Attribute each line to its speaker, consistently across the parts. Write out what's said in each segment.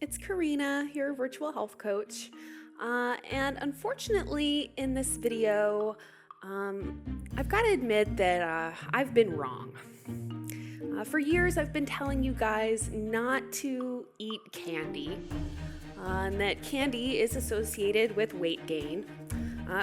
Speaker 1: it's Corrina, your virtual health coach. And unfortunately, in this video, I've got to admit that I've been wrong. For years, I've been telling you guys not to eat candy, and that candy is associated with weight gain.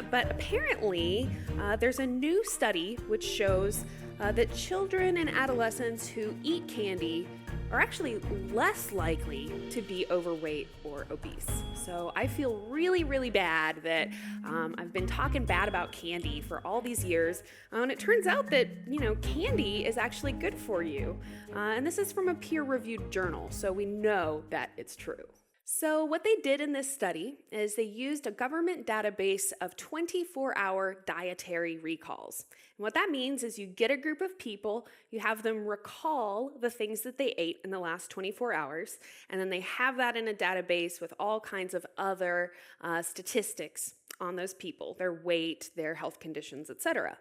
Speaker 1: But apparently, there's a new study which shows that children and adolescents who eat candy are actually less likely to be overweight or obese. So I feel really, really bad that I've been talking bad about candy for all these years. And it turns out that, candy is actually good for you. And this is from a peer-reviewed journal, so we know that it's true. So what they did in this study is they used a government database of 24-hour dietary recalls. And what that means is you get a group of people, you have them recall the things that they ate in the last 24 hours, and then they have that in a database with all kinds of other statistics on those people, their weight, their health conditions, etc.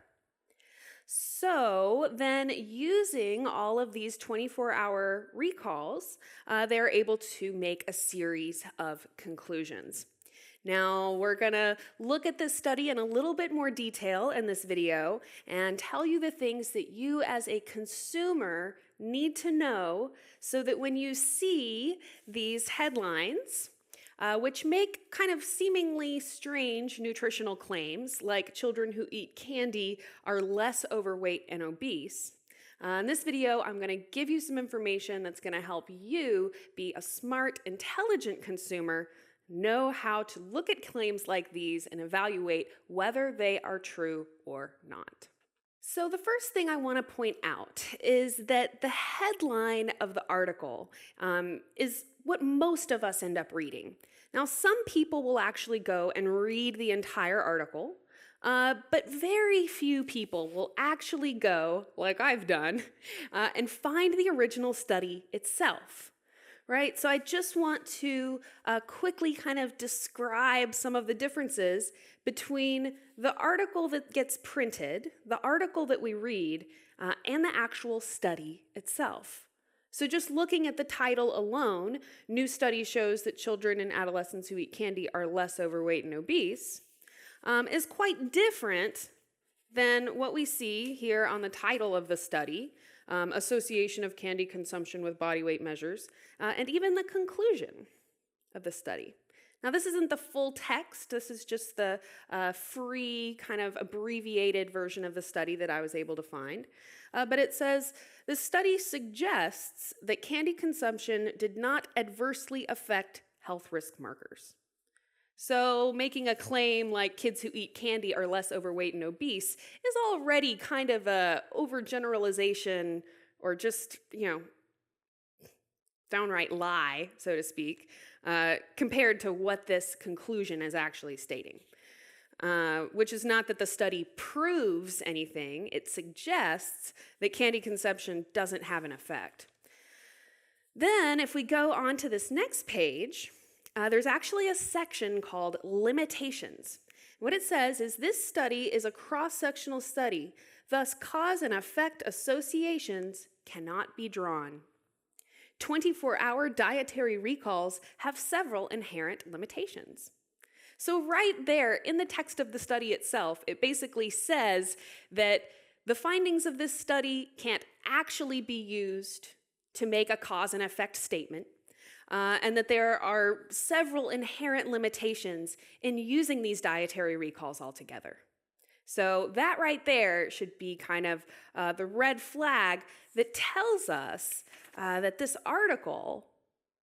Speaker 1: So then using all of these 24-hour recalls, they're able to make a series of conclusions. Now, we're going to look at this study in a little bit more detail in this video and tell you the things that you as a consumer need to know so that when you see these headlines, which make kind of seemingly strange nutritional claims, like children who eat candy are less overweight and obese. In this video, I'm going to give you some information that's going to help you be a smart, intelligent consumer, know how to look at claims like these and evaluate whether they are true or not. So the first thing I want to point out is that the headline of the article is what most of us end up reading. Now, some people will actually go and read the entire article, but very few people will actually go, like I've done, and find the original study itself. Right? So I just want to quickly kind of describe some of the differences between the article that gets printed, the article that we read, and the actual study itself. So just looking at the title alone, new study shows that children and adolescents who eat candy are less overweight and obese, is quite different than what we see here on the title of the study, association of candy consumption with body weight measures, and even the conclusion of the study. Now, this isn't the full text. This is just the free kind of abbreviated version of the study that I was able to find. But it says, the study suggests that candy consumption did not adversely affect health risk markers. So making a claim like kids who eat candy are less overweight and obese is already kind of a overgeneralization or just, downright lie, so to speak, compared to what this conclusion is actually stating. Which is not that the study proves anything, it suggests that candy consumption doesn't have an effect. Then, if we go on to this next page, there's actually a section called Limitations. What it says is this study is a cross-sectional study, thus cause and effect associations cannot be drawn. 24-hour dietary recalls have several inherent limitations. So right there in the text of the study itself, it basically says that the findings of this study can't actually be used to make a cause and effect statement, and that there are several inherent limitations in using these dietary recalls altogether. So that right there should be kind of the red flag that tells us that this article,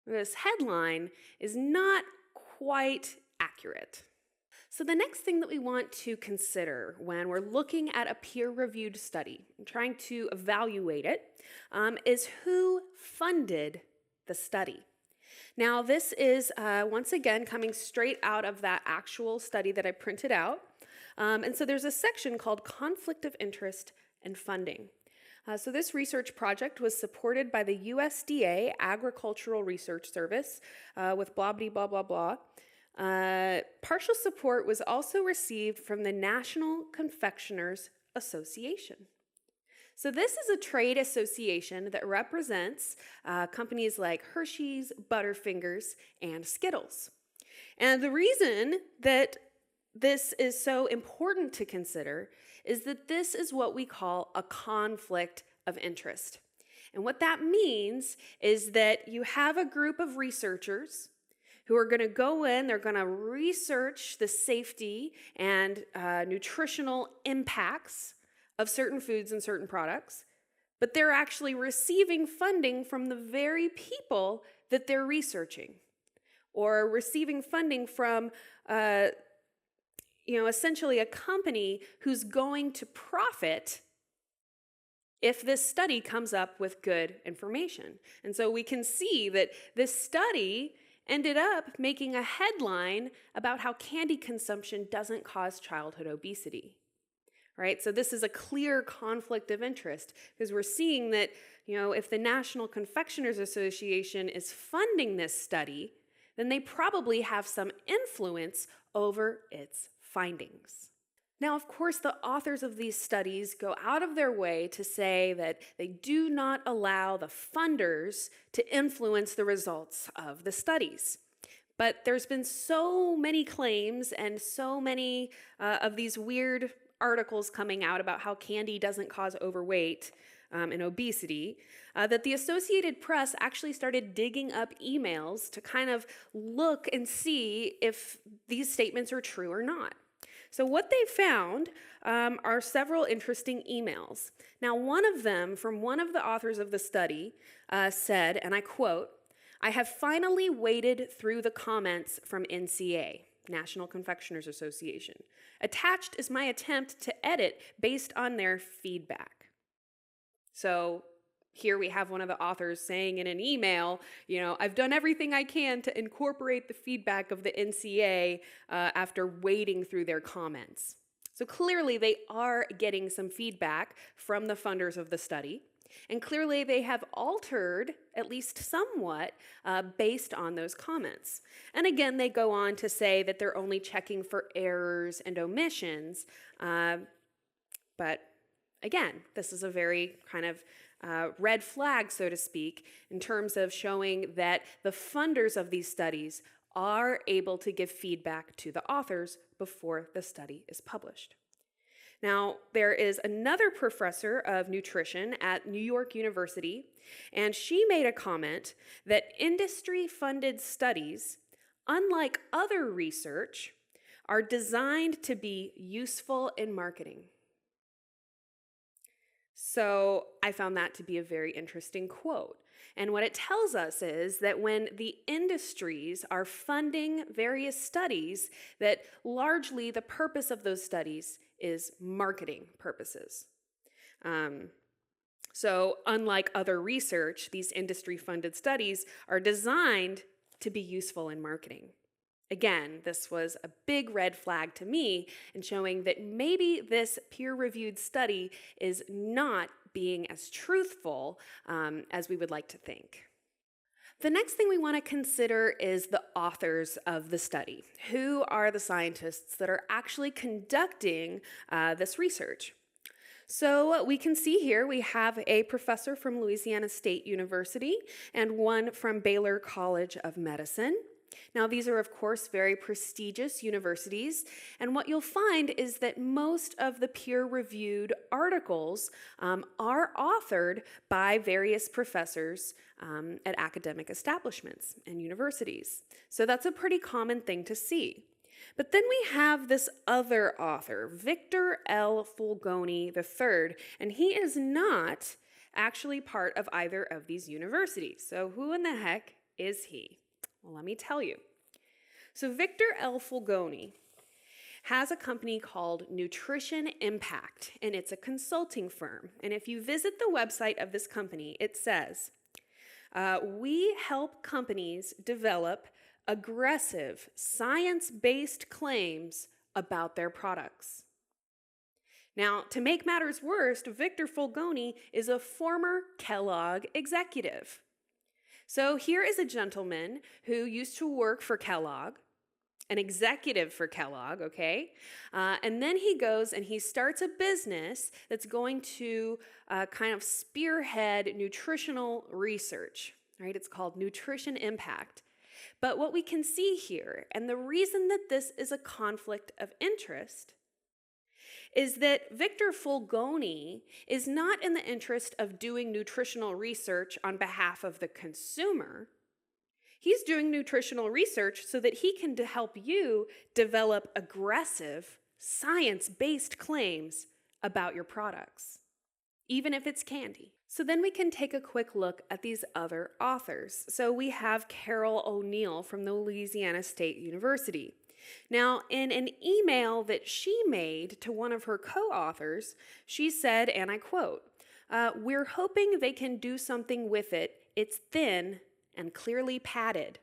Speaker 1: this headline, is not quite accurate. So the next thing that we want to consider when we're looking at a peer-reviewed study and trying to evaluate it is who funded the study. Now, this is, once again, coming straight out of that actual study that I printed out. And so there's a section called Conflict of Interest and Funding. So this research project was supported by the USDA Agricultural Research Service with blah, blah, blah, blah, blah. Partial support was also received from the National Confectioners Association. So this is a trade association that represents companies like Hershey's, Butterfingers, and Skittles. And the reason that this is so important to consider is that this is what we call a conflict of interest. And what that means is that you have a group of researchers who are going to go in, they're going to research the safety and nutritional impacts of certain foods and certain products, but they're actually receiving funding from the very people that they're researching, or receiving funding from essentially a company who's going to profit if this study comes up with good information. And so we can see that this study ended up making a headline about how candy consumption doesn't cause childhood obesity. Right? So this is a clear conflict of interest, because we're seeing that, if the National Confectioners Association is funding this study, then they probably have some influence over its findings. Now, of course, the authors of these studies go out of their way to say that they do not allow the funders to influence the results of the studies. But there's been so many claims and so many of these weird articles coming out about how candy doesn't cause overweight and obesity, that the Associated Press actually started digging up emails to kind of look and see if these statements are true or not. So what they found are several interesting emails. Now, one of them, from one of the authors of the study, said, and I quote, "I have finally waded through the comments from NCA, National Confectioners Association. Attached is my attempt to edit based on their feedback." So here we have one of the authors saying in an email, I've done everything I can to incorporate the feedback of the NCA after wading through their comments. So clearly they are getting some feedback from the funders of the study, and clearly they have altered, at least somewhat, based on those comments. And again, they go on to say that they're only checking for errors and omissions, but again, this is a very kind of red flag, so to speak, in terms of showing that the funders of these studies are able to give feedback to the authors before the study is published. Now, there is another professor of nutrition at New York University, and she made a comment that industry-funded studies, unlike other research, are designed to be useful in marketing. So I found that to be a very interesting quote. And what it tells us is that when the industries are funding various studies, that largely the purpose of those studies is marketing purposes. So unlike other research, these industry-funded studies are designed to be useful in marketing. Again, this was a big red flag to me in showing that maybe this peer-reviewed study is not being as truthful as we would like to think. The next thing we want to consider is the authors of the study. Who are the scientists that are actually conducting this research? So we can see here we have a professor from Louisiana State University and one from Baylor College of Medicine. Now, these are, of course, very prestigious universities, and what you'll find is that most of the peer-reviewed articles are authored by various professors at academic establishments and universities. So that's a pretty common thing to see. But then we have this other author, Victor L. Fulgoni III, and he is not actually part of either of these universities. So who in the heck is he? Well, let me tell you. So Victor L. Fulgoni has a company called Nutrition Impact, and it's a consulting firm. And if you visit the website of this company, it says, we help companies develop aggressive, science-based claims about their products. Now, to make matters worse, Victor Fulgoni is a former Kellogg executive. So here is a gentleman who used to work for Kellogg, an executive for Kellogg, okay? And then he goes and he starts a business that's going to kind of spearhead nutritional research, right? It's called Nutrition Impact. But what we can see here, and the reason that this is a conflict of interest, is that Victor Fulgoni is not in the interest of doing nutritional research on behalf of the consumer. He's doing nutritional research so that he can help you develop aggressive, science-based claims about your products, even if it's candy. So then we can take a quick look at these other authors. So we have Carol O'Neill from the Louisiana State University. Now, in an email that she made to one of her co-authors, she said, and I quote, "We're hoping they can do something with it. It's thin and clearly padded."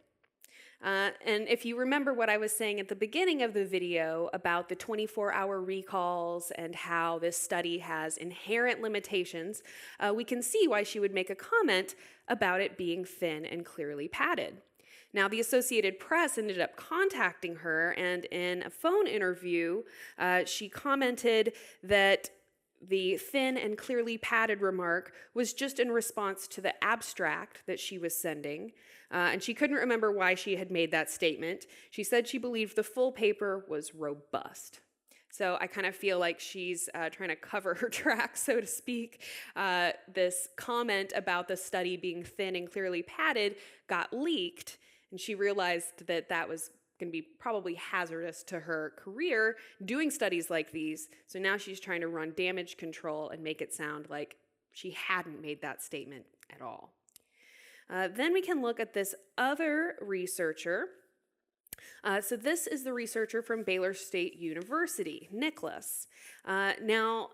Speaker 1: And if you remember what I was saying at the beginning of the video about the 24-hour recalls and how this study has inherent limitations, we can see why she would make a comment about it being thin and clearly padded. Now, the Associated Press ended up contacting her, and in a phone interview, she commented that the thin and clearly padded remark was just in response to the abstract that she was sending, and she couldn't remember why she had made that statement. She said she believed the full paper was robust. So I kind of feel like she's trying to cover her tracks, so to speak. This comment about the study being thin and clearly padded got leaked, and she realized that that was going to be probably hazardous to her career doing studies like these. So now she's trying to run damage control and make it sound like she hadn't made that statement at all. Then we can look at this other researcher. So this is the researcher from Baylor State University, Nicholas. Now,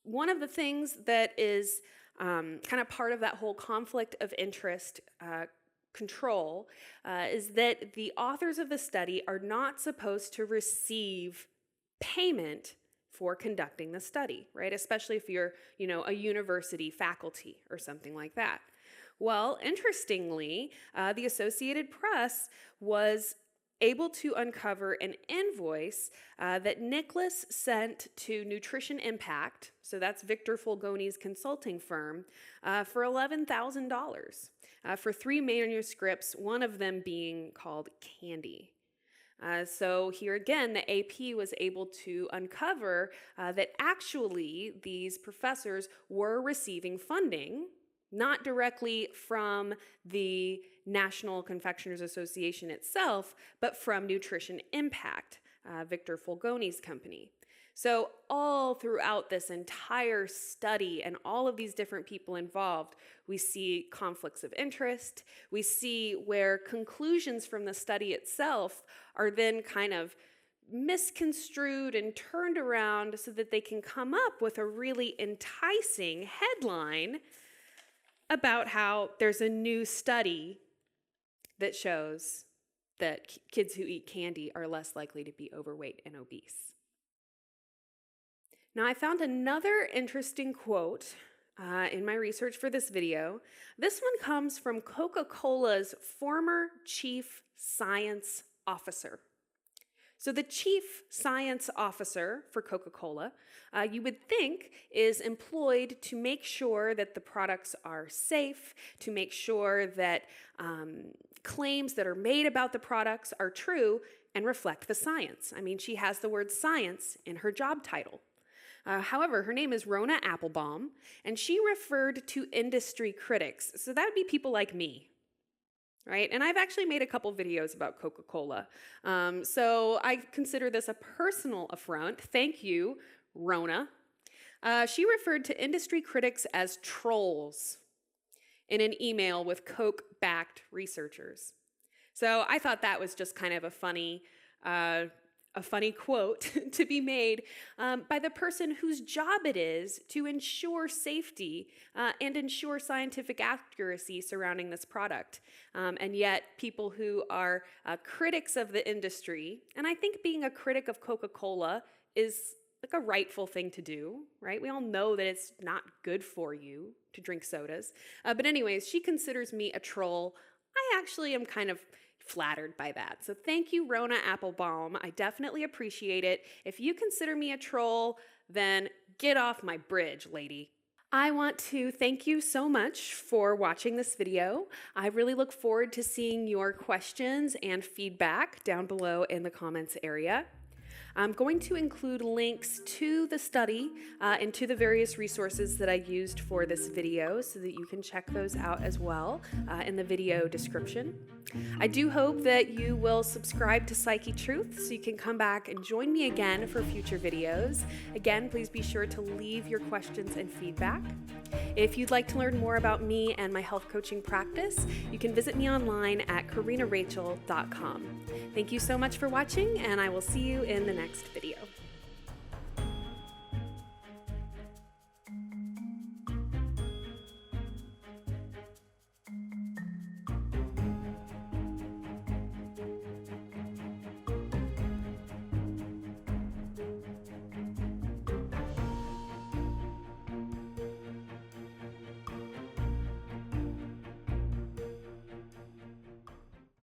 Speaker 1: one of the things that is kind of part of that whole conflict of interest control is that the authors of the study are not supposed to receive payment for conducting the study, right? Especially if you're, a university faculty or something like that. Well, interestingly, the Associated Press was able to uncover an invoice that Nicholas sent to Nutrition Impact, so that's Victor Fulgoni's consulting firm, for $11,000 for 3 manuscripts, one of them being called Candy. So here again, the AP was able to uncover that actually these professors were receiving funding, not directly from the National Confectioners Association itself, but from Nutrition Impact, Victor Fulgoni's company. So all throughout this entire study and all of these different people involved, we see conflicts of interest. We see where conclusions from the study itself are then kind of misconstrued and turned around so that they can come up with a really enticing headline about how there's a new study that shows that kids who eat candy are less likely to be overweight and obese. Now, I found another interesting quote in my research for this video. This one comes from Coca-Cola's former chief science officer. So the chief science officer for Coca-Cola, you would think, is employed to make sure that the products are safe, to make sure that claims that are made about the products are true and reflect the science. I mean, she has the word science in her job title. However, her name is Rona Applebaum, and she referred to industry critics. So that would be people like me, right? And I've actually made a couple videos about Coca-Cola. So I consider this a personal affront. Thank you, Rona. She referred to industry critics as trolls in an email with Coke-backed researchers. So I thought that was just kind of a funny quote to be made by the person whose job it is to ensure safety and ensure scientific accuracy surrounding this product. And yet people who are critics of the industry, and I think being a critic of Coca-Cola is like a rightful thing to do, right? We all know that it's not good for you to drink sodas. But anyways, she considers me a troll. I actually am kind of flattered by that. So thank you, Rona Applebaum. I definitely appreciate it. If you consider me a troll, then get off my bridge, lady. I want to thank you so much for watching this video. I really look forward to seeing your questions and feedback down below in the comments area. I'm going to include links to the study and to the various resources that I used for this video so that you can check those out as well in the video description. I do hope that you will subscribe to Psychetruth so you can come back and join me again for future videos. Again, please be sure to leave your questions and feedback. If you'd like to learn more about me and my health coaching practice, you can visit me online at corrinarachel.com. Thank you so much for watching, and I will see you in the next video.